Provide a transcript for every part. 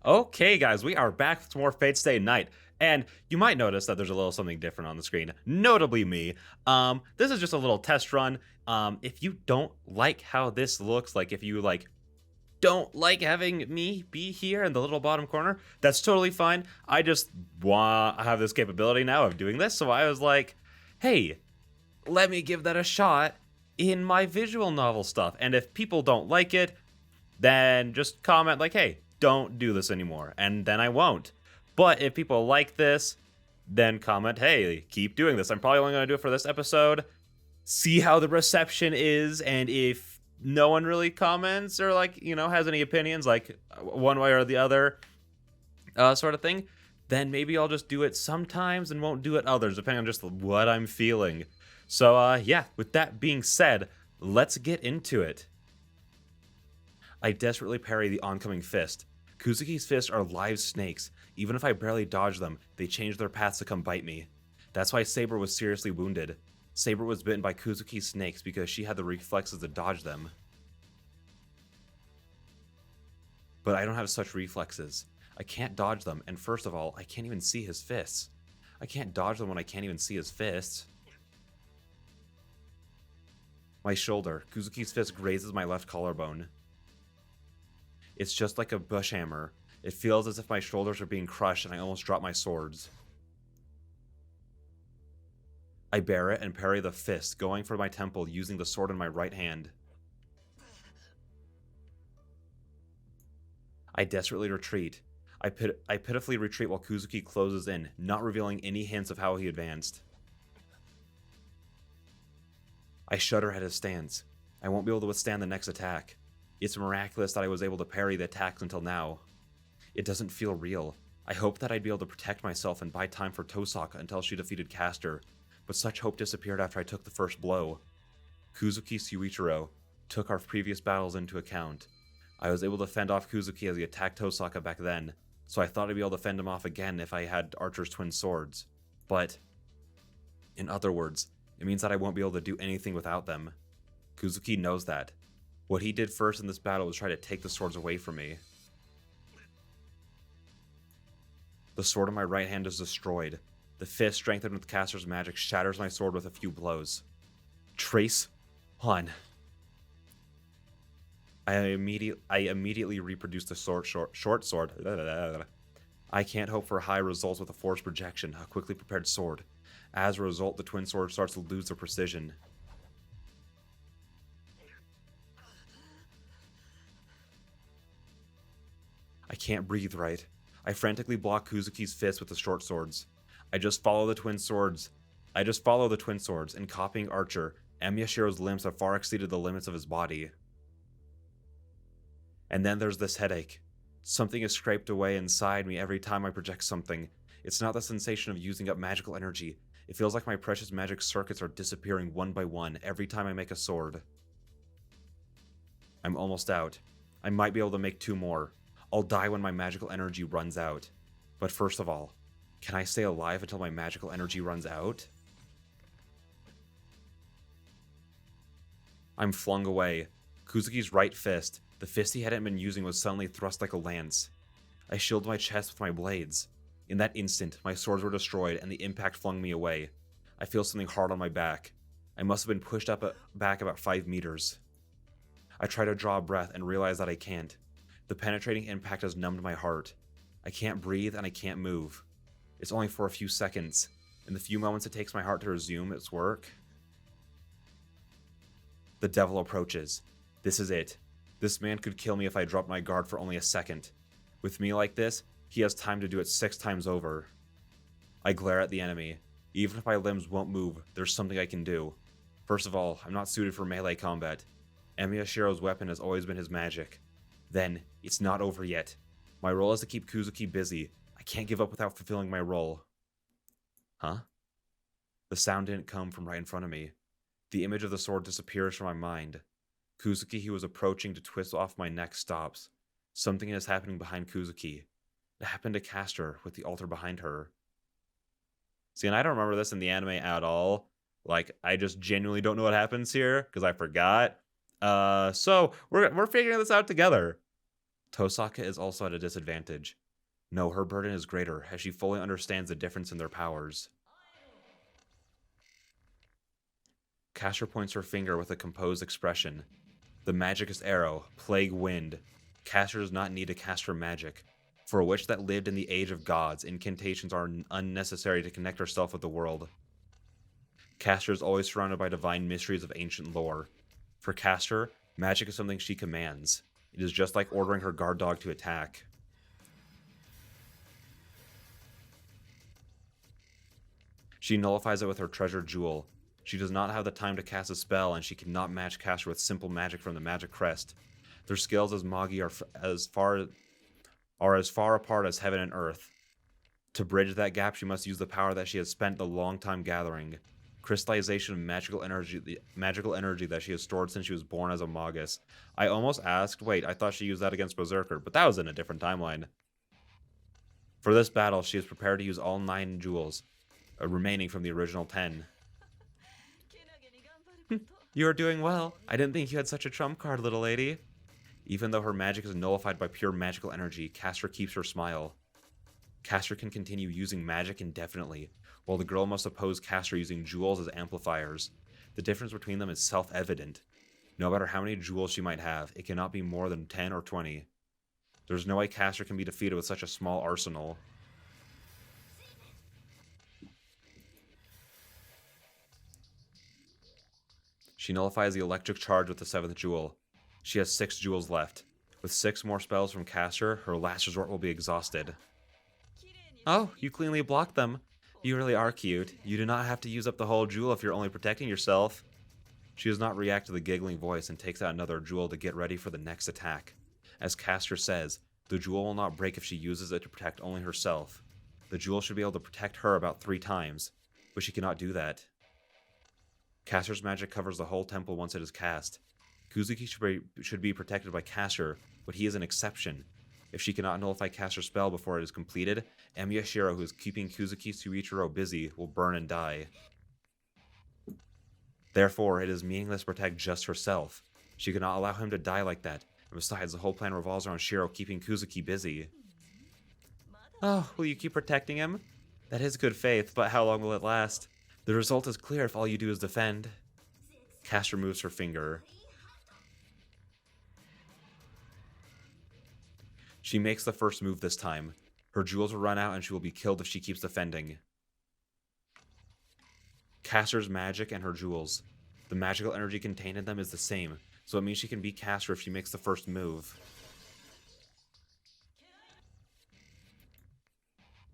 Okay, guys, we are back with more Fate Stay Night. And you might notice that there's a little something different on the screen, notably me. This is just a little test run. If you don't like how this looks, like if you don't like having me be here in the little bottom corner, that's totally fine. I just want to have this capability now of doing this, so I was like, hey, let me give that a shot in my visual novel stuff. And if people don't like it, then just comment like, hey, don't do this anymore, and then I won't. But if people like this, then comment, hey, keep doing this. I'm probably only going to do it for this episode, see how the reception is, and if no one really comments or has any opinions like one way or the other, sort of thing, then maybe I'll just do it sometimes and won't do it others, depending on just what I'm feeling. So yeah, with that being said, let's get into it. I desperately parry the oncoming fist. Kuzuki's fists are live snakes. Even if I barely dodge them, they change their paths to come bite me. That's why Saber was seriously wounded. Saber was bitten by Kuzuki's snakes because she had the reflexes to dodge them. But I don't have such reflexes. I can't dodge them, and first of all, I can't even see his fists. I can't dodge them when I can't even see his fists. My shoulder. Kuzuki's fist grazes my left collarbone. It's just like a bush hammer. It feels as if my shoulders are being crushed and I almost drop my swords. I bear it and parry the fist, going for my temple using the sword in my right hand. I desperately retreat. I pitifully retreat while Kuzuki closes in, not revealing any hints of how he advanced. I shudder at his stance. I won't be able to withstand the next attack. It's miraculous that I was able to parry the attacks until now. It doesn't feel real. I hoped that I'd be able to protect myself and buy time for Tosaka until she defeated Caster, but such hope disappeared after I took the first blow. Kuzuki Suichiro took our previous battles into account. I was able to fend off Kuzuki as he attacked Tosaka back then, so I thought I'd be able to fend him off again if I had Archer's twin swords. But, in other words, it means that I won't be able to do anything without them. Kuzuki knows that. What he did first in this battle was try to take the swords away from me. The sword in my right hand is destroyed. The fist, strengthened with Caster's magic, shatters my sword with a few blows. Trace on. I immediately reproduce the short sword. I can't hope for high results with a forced projection, a quickly prepared sword. As a result, the twin sword starts to lose their precision. I can't breathe right. I frantically block Kuzuki's fist with the short swords. I just follow the twin swords, and copying Archer, Emyashiro's limbs have far exceeded the limits of his body. And then there's this headache. Something is scraped away inside me every time I project something. It's not the sensation of using up magical energy. It feels like my precious magic circuits are disappearing one by one every time I make a sword. I'm almost out. I might be able to make 2 more. I'll die when my magical energy runs out. But first of all, can I stay alive until my magical energy runs out? I'm flung away. Kuzuki's right fist, the fist he hadn't been using, was suddenly thrust like a lance. I shielded my chest with my blades. In that instant, my swords were destroyed and the impact flung me away. I feel something hard on my back. I must have been pushed back about 5 meters. I try to draw a breath and realize that I can't. The penetrating impact has numbed my heart. I can't breathe and I can't move. It's only for a few seconds. In the few moments it takes my heart to resume its work, the devil approaches. This is it. This man could kill me if I dropped my guard for only a second. With me like this, he has time to do it 6 times over. I glare at the enemy. Even if my limbs won't move, there's something I can do. First of all, I'm not suited for melee combat. Emyashiro's weapon has always been his magic. Then, it's not over yet. My role is to keep Kuzuki busy. I can't give up without fulfilling my role. Huh? The sound didn't come from right in front of me. The image of the sword disappears from my mind. Kuzuki, who was approaching to twist off my neck, stops. Something is happening behind Kuzuki. It happened to Caster, with the altar behind her. See, and I don't remember this in the anime at all. I just genuinely don't know what happens here, because I forgot. So we're figuring this out together. Tosaka is also at a disadvantage. No, her burden is greater, as she fully understands the difference in their powers. Caster points her finger with a composed expression. The magicist arrow, plague wind. Caster does not need to cast her magic. For a witch that lived in the age of gods, incantations are unnecessary to connect herself with the world. Caster is always surrounded by divine mysteries of ancient lore. For Caster, magic is something she commands. It is just like ordering her guard dog to attack. She nullifies it with her treasured jewel. She does not have the time to cast a spell, and she cannot match Caster with simple magic from the magic crest. Their skills as Magi are as far apart as heaven and earth. To bridge that gap, she must use the power that she has spent the long time gathering. Crystallization of magical energy, the magical energy that she has stored since she was born as a Magus. I almost asked, wait, I thought she used that against Berserker, but that was in a different timeline. For this battle, she is prepared to use all 9 jewels, remaining from the original 10. You are doing well. I didn't think you had such a trump card, little lady. Even though her magic is nullified by pure magical energy, Caster keeps her smile. Caster can continue using magic indefinitely, while the girl must oppose Caster using jewels as amplifiers. The difference between them is self-evident. No matter how many jewels she might have, it cannot be more than 10 or 20. There's no way Caster can be defeated with such a small arsenal. She nullifies the electric charge with the 7th jewel. She has 6 jewels left. With 6 more spells from Caster, her last resort will be exhausted. Oh, you cleanly blocked them. You really are cute. You do not have to use up the whole jewel if you're only protecting yourself. She does not react to the giggling voice and takes out another jewel to get ready for the next attack. As Caster says, the jewel will not break if she uses it to protect only herself. The jewel should be able to protect her about 3 times, but she cannot do that. Caster's magic covers the whole temple once it is cast. Kuzuki should be protected by Caster, but he is an exception. If she cannot nullify Caster's spell before it is completed, Amiyashiro, who is keeping Kuzuki Suichiro busy, will burn and die. Therefore, it is meaningless to protect just herself. She cannot allow him to die like that, and besides, the whole plan revolves around Shiro keeping Kuzuki busy. Oh, will you keep protecting him? That is good faith, but how long will it last? The result is clear if all you do is defend. Caster moves her finger. She makes the first move this time. Her jewels will run out and she will be killed if she keeps defending. Caster's magic and her jewels. The magical energy contained in them is the same, so it means she can beat Caster if she makes the first move.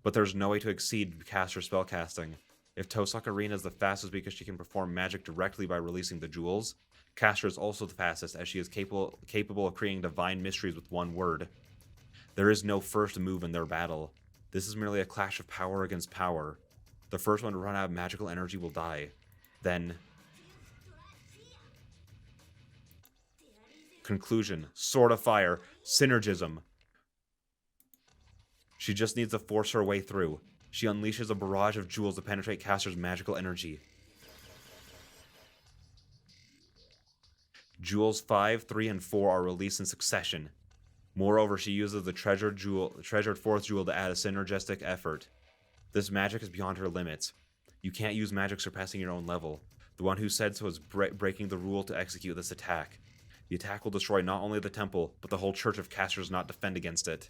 But there's no way to exceed Caster's spellcasting. If Tosaka Arena is the fastest because she can perform magic directly by releasing the jewels, Caster is also the fastest as she is capable of creating divine mysteries with one word. There is no first move in their battle. This is merely a clash of power against power. The first one to run out of magical energy will die. Then... Conclusion. Sword of Fire. Synergism. She just needs to force her way through. She unleashes a barrage of jewels to penetrate Caster's magical energy. Jewels 5, 3, and 4 are released in succession. Moreover, she uses the treasured 4th jewel to add a synergistic effort. This magic is beyond her limits. You can't use magic surpassing your own level. The one who said so is breaking the rule to execute this attack. The attack will destroy not only the temple, but the whole church if Caster does not defend against it.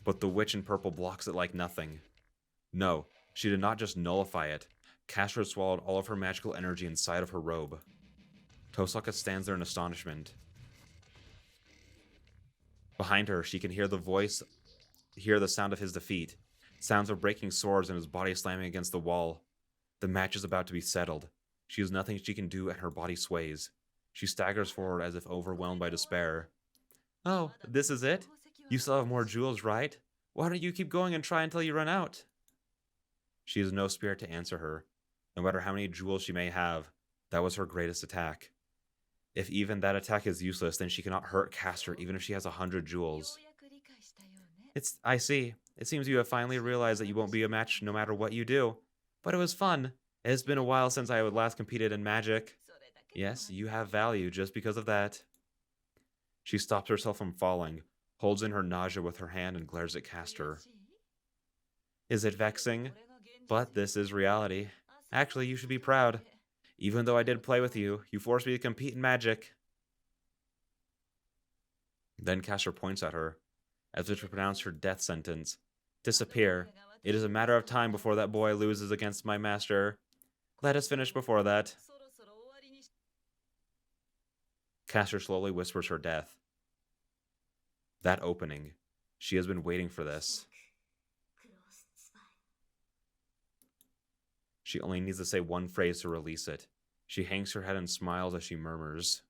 But the witch in purple blocks it like nothing. No, she did not just nullify it. Caster had swallowed all of her magical energy inside of her robe. Tosaka stands there in astonishment. Behind her, she can hear the sound of his defeat. Sounds of breaking swords and his body slamming against the wall. The match is about to be settled. She has nothing she can do and her body sways. She staggers forward as if overwhelmed by despair. Oh, this is it? You still have more jewels, right? Why don't you keep going and try until you run out? She has no spirit to answer her. No matter how many jewels she may have, that was her greatest attack. If even that attack is useless, then she cannot hurt Caster even if she has 100 jewels. I see. It seems you have finally realized that you won't be a match no matter what you do. But it was fun. It has been a while since I had last competed in Magic. Yes, you have value just because of that. She stops herself from falling, holds in her nausea with her hand, and glares at Castor. Is it vexing? But this is reality. Actually, you should be proud. Even though I did play with you, you forced me to compete in magic. Then Castor points at her, as if to pronounce her death sentence. Disappear. It is a matter of time before that boy loses against my master. Let us finish before that. Castor slowly whispers her death. That opening. She has been waiting for this. She only needs to say one phrase to release it. She hangs her head and smiles as she murmurs.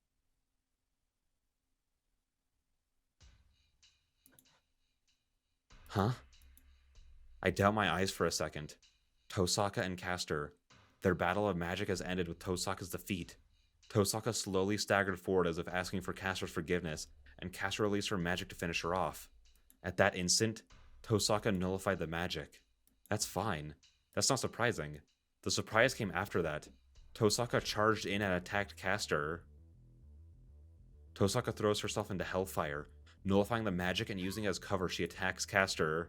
Huh? I doubt my eyes for a second. Tosaka and Castor. Their battle of magic has ended with Tosaka's defeat. Tosaka slowly staggered forward as if asking for Castor's forgiveness, and Castor released her magic to finish her off. At that instant, Tosaka nullified the magic. That's fine. That's not surprising. The surprise came after that. Tosaka charged in and attacked Castor. Tosaka throws herself into Hellfire. Nullifying the magic and using it as cover, she attacks Castor.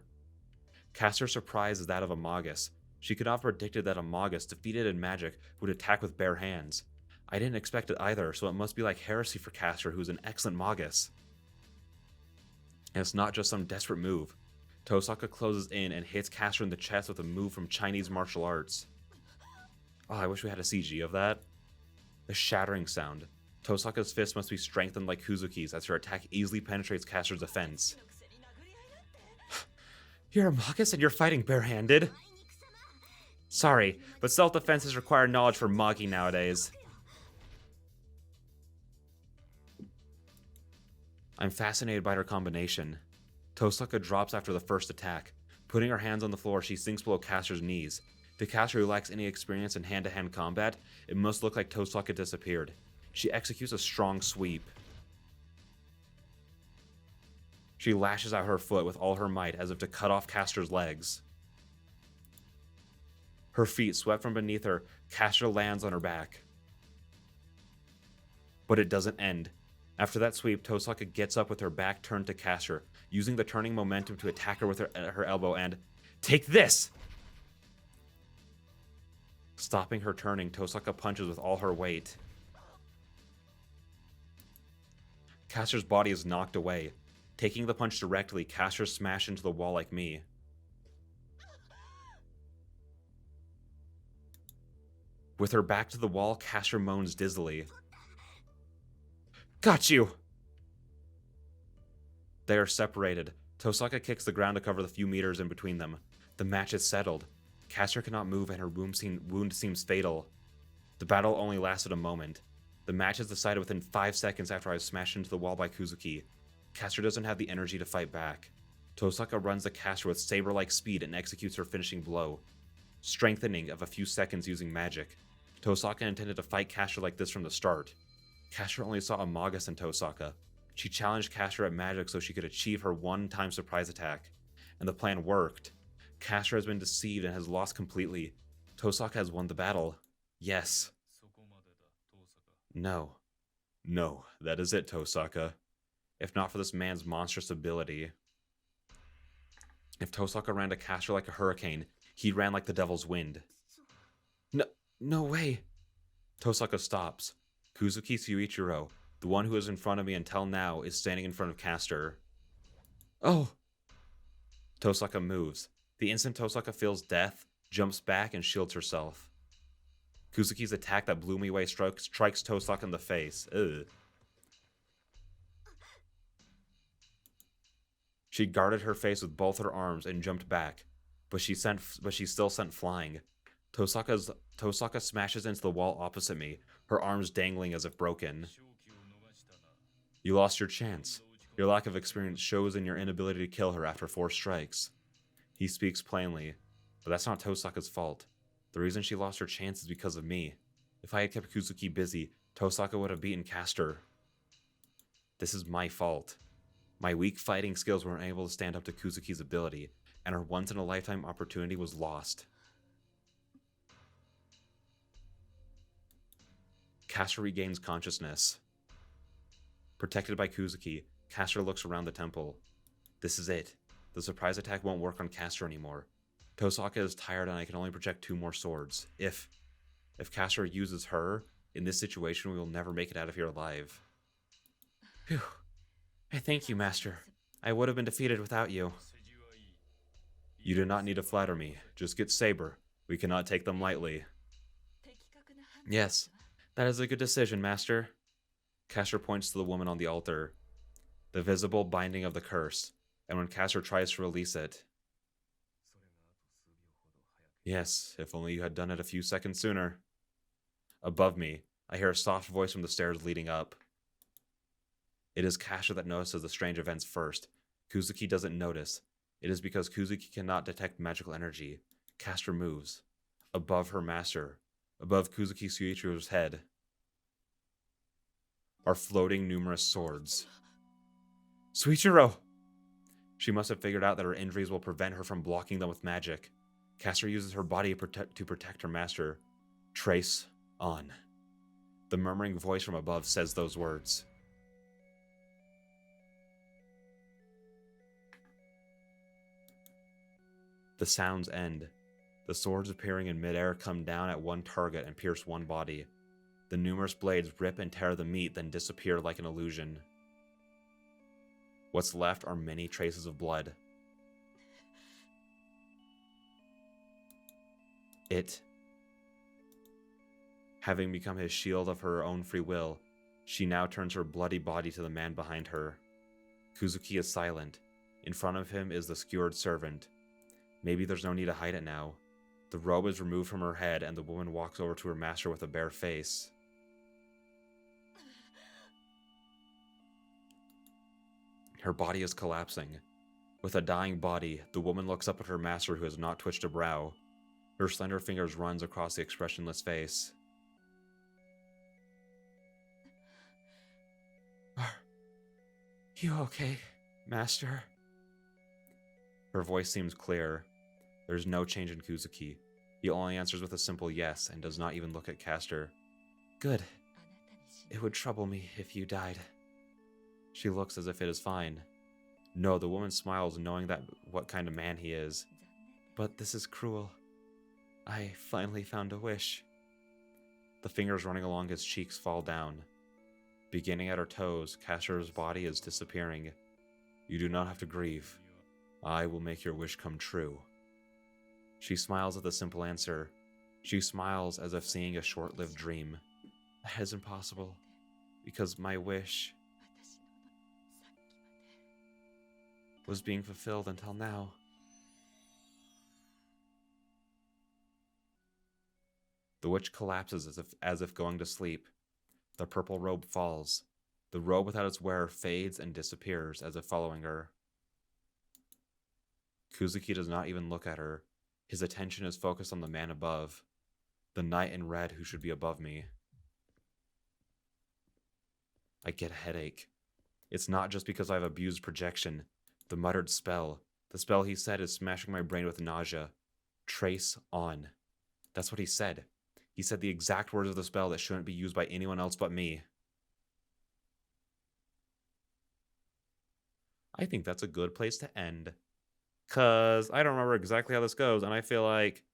Castor's surprise is that of a Magus. She could not have predicted that a Magus, defeated in magic, would attack with bare hands. I didn't expect it either, so it must be like heresy for Castor, who's an excellent Magus. And it's not just some desperate move. Tosaka closes in and hits Castor in the chest with a move from Chinese martial arts. Oh, I wish we had a CG of that. The shattering sound. Tosaka's fist must be strengthened like Kuzuki's as her attack easily penetrates Castor's defense. You're a Magus and you're fighting barehanded? Sorry, but self-defense has required knowledge for Magi nowadays. I'm fascinated by her combination. Tosaka drops after the first attack. Putting her hands on the floor, she sinks below Castor's knees. To Castor, who lacks any experience in hand-to-hand combat, it must look like Tosaka disappeared. She executes a strong sweep. She lashes out her foot with all her might as if to cut off Castor's legs. Her feet swept from beneath her, Castor lands on her back. But it doesn't end. After that sweep, Tosaka gets up with her back turned to Castor, using the turning momentum to attack her with her elbow and... Take this! Stopping her turning, Tosaka punches with all her weight. Castor's body is knocked away. Taking the punch directly, Castor smashed into the wall like me. With her back to the wall, Castor moans dizzily. Got you! They are separated. Tosaka kicks the ground to cover the few meters in between them. The match is settled. Castor cannot move and her wound seems fatal. The battle only lasted a moment. The match is decided within 5 seconds after I was smashed into the wall by Kuzuki. Castor doesn't have the energy to fight back. Tosaka runs the Castor with saber-like speed and executes her finishing blow. Strengthening of a few seconds using magic. Tosaka intended to fight Castor like this from the start. Castor only saw a Magus in Tosaka. She challenged Castor at magic so she could achieve her one-time surprise attack. And the plan worked. Castor has been deceived and has lost completely. Tosaka has won the battle. Yes. No. No, that is it, Tosaka. If not for this man's monstrous ability. If Tosaka ran to Castor like a hurricane, he ran like the devil's wind. No way. Tosaka stops. Kuzuki Suichiro, the one who was in front of me until now, is standing in front of Castor. Oh! Tosaka moves. The instant Tosaka feels death, jumps back and shields herself. Kuzuki's attack that blew me away strikes Tosaka in the face. Ugh. She guarded her face with both her arms and jumped back, but she still sent flying. Tosaka smashes into the wall opposite me, her arms dangling as if broken. You lost your chance. Your lack of experience shows in your inability to kill her after 4 strikes. He speaks plainly, but that's not Tosaka's fault. The reason she lost her chance is because of me. If I had kept Kuzuki busy, Tosaka would have beaten Castor. This is my fault. My weak fighting skills weren't able to stand up to Kuzuki's ability, and her once-in-a-lifetime opportunity was lost. Caster regains consciousness. Protected by Kuzuki, Caster looks around the temple. This is it. The surprise attack won't work on Caster anymore. Tosaka is tired and I can only project 2 more swords. If Caster uses her, in this situation we will never make it out of here alive. Phew. I thank you, Master. I would have been defeated without you. You do not need to flatter me. Just get Saber. We cannot take them lightly. Yes, that is a good decision, Master. Caster points to the woman on the altar. The visible binding of the curse, and when Caster tries to release it. Yes, if only you had done it a few seconds sooner. Above me, I hear a soft voice from the stairs leading up. It is Caster that notices the strange events first. Kuzuki doesn't notice. It is because Kuzuki cannot detect magical energy. Caster moves. Above her master, above Kuzuki Suichiro's head, are floating numerous swords. Suichiro! She must have figured out that her injuries will prevent her from blocking them with magic. Caster uses her body to protect her master. Trace on. The murmuring voice from above says those words. The sounds end. The swords appearing in midair come down at one target and pierce one body. The numerous blades rip and tear the meat, then disappear like an illusion. What's left are many traces of blood. It, having become his shield of her own free will, she now turns her bloody body to the man behind her. Kuzuki is silent. In front of him is the skewered servant. Maybe there's no need to hide it now. The robe is removed from her head and the woman walks over to her master with a bare face. Her body is collapsing. With a dying body, the woman looks up at her master who has not twitched a brow. Her slender fingers runs across the expressionless face. Are you okay, master? Her voice seems clear. There's no change in Kuzuki. He only answers with a simple yes and does not even look at Caster. Good. It would trouble me if you died. She looks as if it is fine. No, the woman smiles knowing that what kind of man he is. But this is cruel. I finally found a wish. The fingers running along his cheeks fall down. Beginning at her toes, Caster's body is disappearing. You do not have to grieve. I will make your wish come true. She smiles at the simple answer. She smiles as if seeing a short-lived dream. That is impossible, because my wish was being fulfilled until now. The witch collapses as if going to sleep. The purple robe falls. The robe without its wearer fades and disappears as if following her. Kuzuki does not even look at her. His attention is focused on the man above, the knight in red who should be above me. I get a headache. It's not just because I've abused projection. The muttered spell. The spell he said is smashing my brain with nausea. Trace on. That's what he said. He said the exact words of the spell that shouldn't be used by anyone else but me. I think that's a good place to end. Because I don't remember exactly how this goes, and I feel like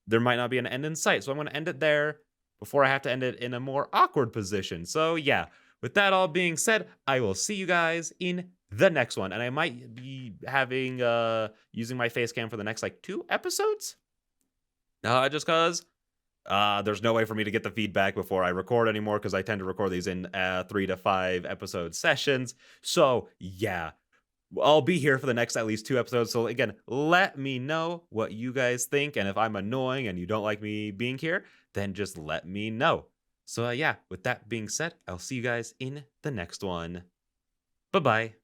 there might not be an end in sight. So I'm going to end it there before I have to end it in a more awkward position. So yeah, with that all being said, I will see you guys in the next one. And I might be having, using my face cam for the next, 2 episodes. Just because there's no way for me to get the feedback before I record anymore, because I tend to record these in 3 to 5 episode sessions. So yeah, I'll be here for the next at least 2 episodes. So again, let me know what you guys think. And if I'm annoying and you don't like me being here, then just let me know. So yeah, with that being said, I'll see you guys in the next one. Bye-bye.